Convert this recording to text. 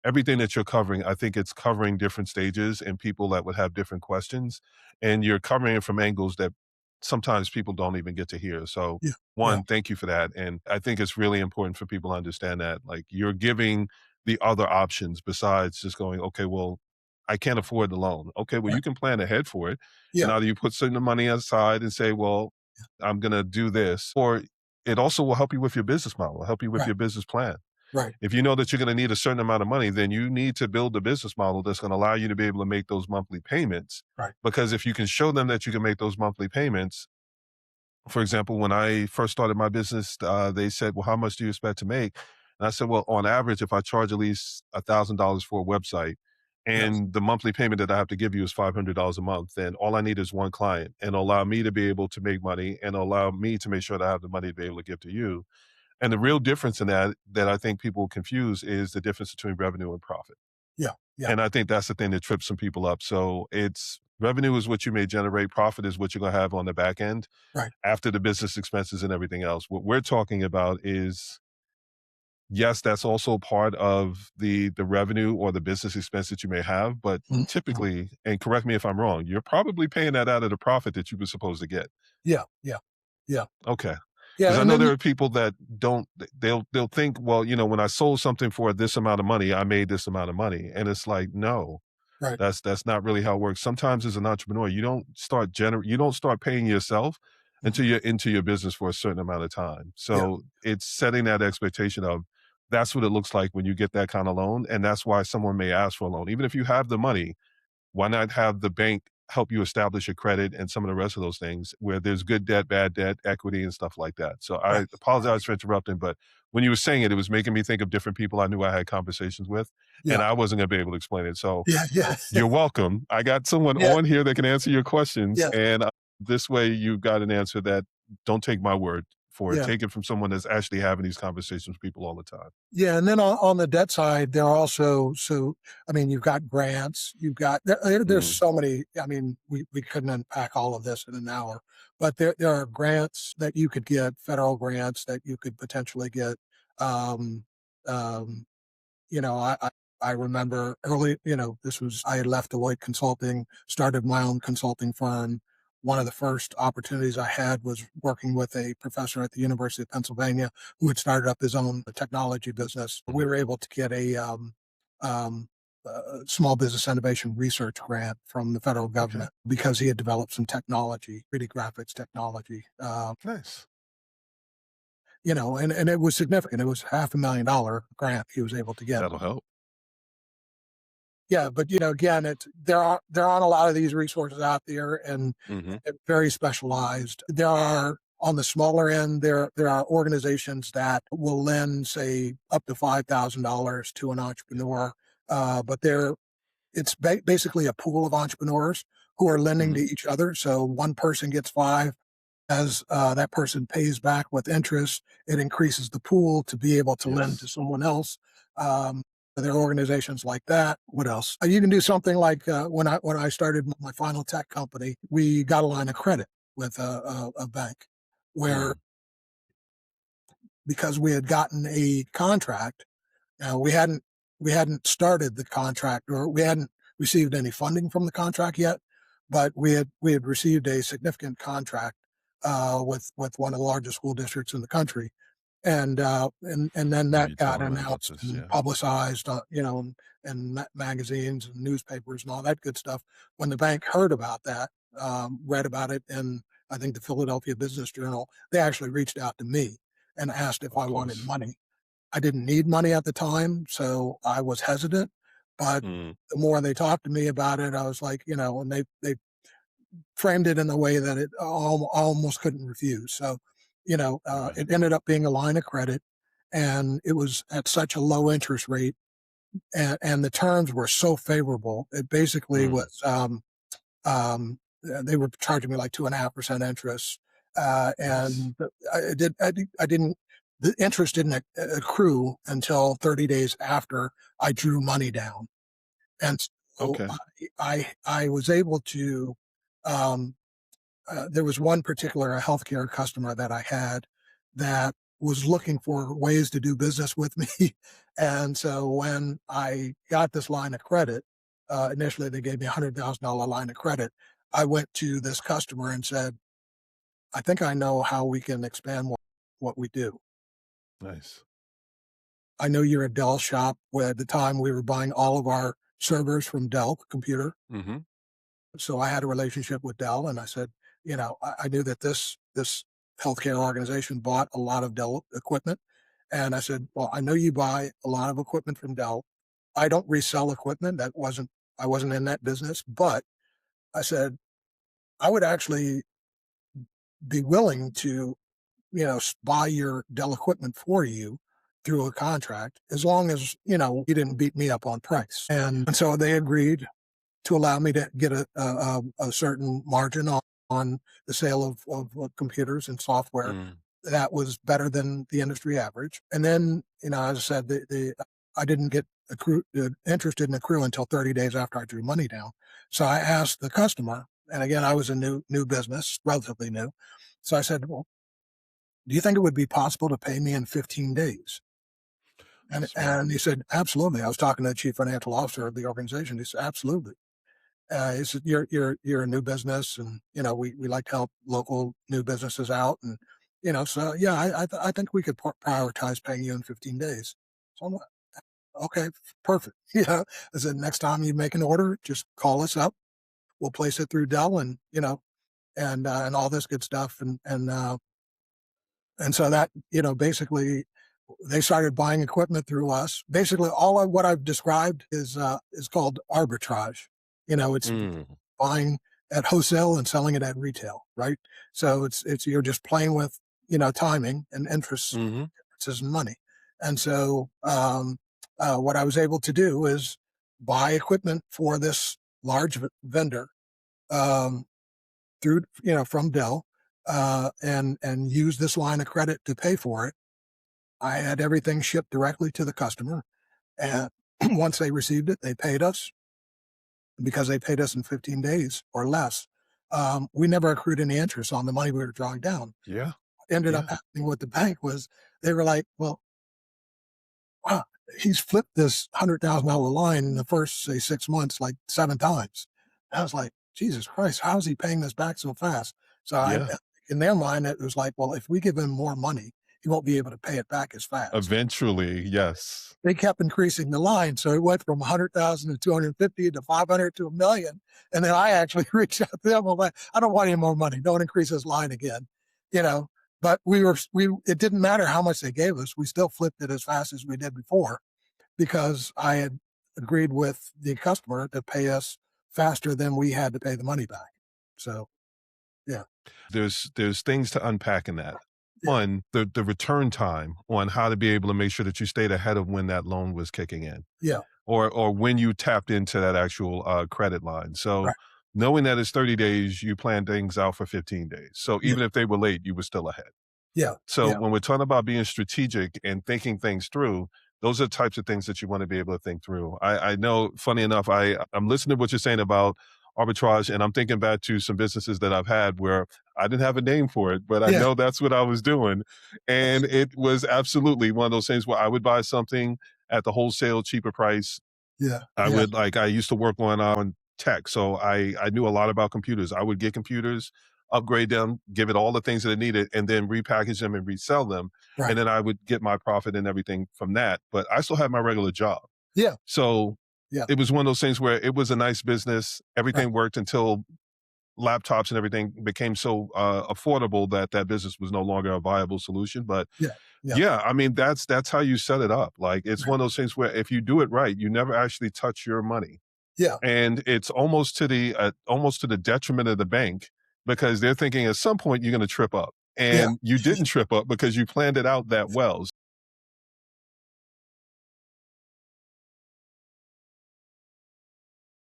everything that you're covering, I think it's covering different stages and people that would have different questions, and you're covering it from angles that sometimes people don't even get to hear. So, Yeah. Yeah. one, thank you for that, and I think it's really important for people to understand that, like, you're giving the other options besides just going, "Okay, well, I can't afford the loan." Okay, well, Right. you can plan ahead for it, and Yeah. either you put certain money aside and say, "Well, I'm gonna do this," or it also will help you with your business model, help you with Right. your business plan. Right. If you know that you're gonna need a certain amount of money, then you need to build a business model that's gonna allow you to be able to make those monthly payments, Right. because if you can show them that you can make those monthly payments, for example, when I first started my business, they said, "Well, how much do you expect to make?" And I said, "Well, on average, if I charge at least $1,000 for a website, Yes. and the monthly payment that I have to give you is $500 a month, then all I need is one client, and allow me to be able to make money, and allow me to make sure that I have the money to be able to give to you." And the real difference in that I think people confuse is the difference between revenue and profit. Yeah. Yeah. And I think that's the thing that trips some people up. So it's revenue is what you may generate, profit is what you're gonna have on the back end Right. after the business expenses and everything else. What we're talking about is, yes, that's also part of the revenue or the business expense that you may have, but Mhm. Mhm. typically, and correct me if I'm wrong, you're probably paying that out of the profit that you were supposed to get. Yeah. Yeah. Yeah. Okay. Yeah. Because I And know then there are people that don't they'll think, well, when I sold something for this amount of money, I made this amount of money. And it's like, no, right. that's not really how it works. Sometimes as an entrepreneur, you don't start paying yourself Mhm. until you're into your business for a certain amount of time. Yeah. So it's setting that expectation of that's what it looks like when you get that kind of loan. And that's why someone may ask for a loan. Even if you have the money, why not have the bank help you establish your credit and some of the rest of those things where there's good debt, bad debt, equity, and stuff like that. So I Right. Right. apologize for interrupting, but when you were saying it, it was making me think of different people I knew I had conversations with, and Yeah. I wasn't going to be able to explain it. So Yeah. Yeah. you're welcome. I got someone Yeah. on here that can answer your questions, Yes. and this way you've got an answer that don't take my word for it. Yeah. Take it from someone that's actually having these conversations with people all the time. Yeah, and then on the debt side, there are also I mean, you've got grants, there's Mm, so many. I mean, we couldn't unpack all of this in an hour, but there are grants that you could get, federal grants that you could potentially get. Um, um, I remember early, this was I had left Deloitte Consulting, started my own consulting firm. One of the first opportunities I had was working with a professor at the University of Pennsylvania who had started up his own technology business. We mhm. were able to get um, small business innovation research grant from the federal Okay, government because he had developed some technology, 3D graphics technology. nice. And it was significant. It was $500,000 grant he was able to get. That'll help. Yeah, but again, there aren't a lot of these resources out there, and Hmm. they're very specialized. There are on the smaller end, there are organizations that will lend, say, up to $5,000 to an entrepreneur, but it's basically a pool of entrepreneurs who are lending Hmm. to each other. So one person gets five. As that person pays back with interest, it increases the pool to be able to lend to Yes. someone else. Um, there are organizations like that. What else? You can do something like when I started my final tech company, we got a line of credit with a bank, where Mm, because we had gotten a contract, we hadn't started the contract, or we hadn't received any funding from the contract yet, but we had received a significant contract with one of the largest school districts in the country, and then I that you got telling me about announced this? and Yeah. publicized, in magazines and newspapers and all that good stuff. When the bank heard about that, read about it in, I think, the Philadelphia Business Journal, they actually reached out to me and asked if Of I wanted course. money. I didn't need money at the time, so I was hesitant. But Mm, the more they talked to me about it, I was like, and they framed it in a way that I almost couldn't refuse. So, right. it ended up being a line of credit, and it was at such a low interest rate, and the terms were so favorable. It basically Mm, was, they were charging me like 2.5% interest, nice. and I didn't. The interest didn't accrue until 30 days after I drew money down, and so Okay. I was able to. Um, there was one particular healthcare customer that I had that was looking for ways to do business with me. And so when I got this line of credit, initially they gave me $100,000 line of credit. I went to this customer and said, I think I know how we can expand what we do. Nice. I know you're a Dell shop. Where at the time we were buying all of our servers from Dell Computer. Mhm. So I had a relationship with Dell, and I said, I knew that this healthcare organization bought a lot of Dell equipment, and I said, well, I know you buy a lot of equipment from Dell. I don't resell equipment. I wasn't in that business, but I said I would actually be willing to buy your Dell equipment for you through a contract as long as you didn't beat me up on price. And so they agreed to allow me to get a certain margin on the sale of computers and software Mm. that was better than the industry average. And then, as I said, I didn't get interested in accrue until 30 days after I drew money down. So I asked the customer, and again, I was a new business, relatively new. So I said, well, do you think it would be possible to pay me in 15 days? Smart. And he said, absolutely. I was talking to the chief financial officer of the organization. He said, absolutely. He said, you're a new business, and we like to help local new businesses out, and so yeah, I think we could prioritize paying you in 15 days. So I'm like, okay, perfect. Yeah, I said next time you make an order, just call us up. We'll place it through Dell, and and all this good stuff, and so that, basically they started buying equipment through us. Basically, all of what I've described is called arbitrage. It's Mm. buying at wholesale and selling it at retail, right? So it's you're just playing with timing and interest Mhm. differences in money. And so what I was able to do is buy equipment for this large vendor, um, through from Dell, and use this line of credit to pay for it. I had everything shipped directly to the customer, and once they received it, they paid us. Because they paid us in 15 days or less. We never accrued any interest on the money we were drawing down. Yeah. What ended up Yeah. happening with the bank was they were like, well, wow, he's flipped this $100,000 line in the first, say, 6 months like 7 times. I was like, Jesus Christ, how is he paying this back so fast? So Yeah. in their mind, it was like, well, if we give him more money, he won't be able to pay it back as fast. Eventually, yes. They kept increasing the line. So it went from 100,000 to 250 to 500 to a million. And then I actually reached out to them. I'm like, I don't want any more money. Don't increase this line again. You know, but it didn't matter how much they gave us. We still flipped it as fast as we did before because I had agreed with the customer to pay us faster than we had to pay the money back. So, yeah, There's things to unpack in that. yeah, One, the return time on how to be able to make sure that you stayed ahead of when that loan was kicking in, yeah, or when you tapped into that actual, credit line. So, right. knowing that it's 30 days, you plan things out for 15 days. So Yeah, even if they were late, you were still ahead. yeah, So yeah, when we're talking about being strategic and thinking things through, those are the types of things that you want to be able to think through. I know, funny enough, I'm listening to what you're saying about arbitrage, and I'm thinking back to some businesses that I've had where I didn't have a name for it, but I yeah, know that's what I was doing. And it was absolutely one of those things where I would buy something at the wholesale cheaper price. yeah, I yeah, would like I used to work on tech, so I knew a lot about computers. I would get computers, upgrade them, give it all the things that it needed, and then repackage them and resell them, right. and then I would get my profit and everything from that, but I still had my regular job. Yeah, So, yeah, it was one of those things where it was a nice business, right. everything worked until laptops and everything became so, affordable that that business was no longer a viable solution, but Yeah, yeah, yeah, I mean, that's how you set it up, like, it's right. one of those things where if you do it right, you never actually touch your money. Yeah, And it's almost to the detriment of the bank because they're thinking at some point you're gonna trip up, yeah. and you didn't trip up because you planned it out that well.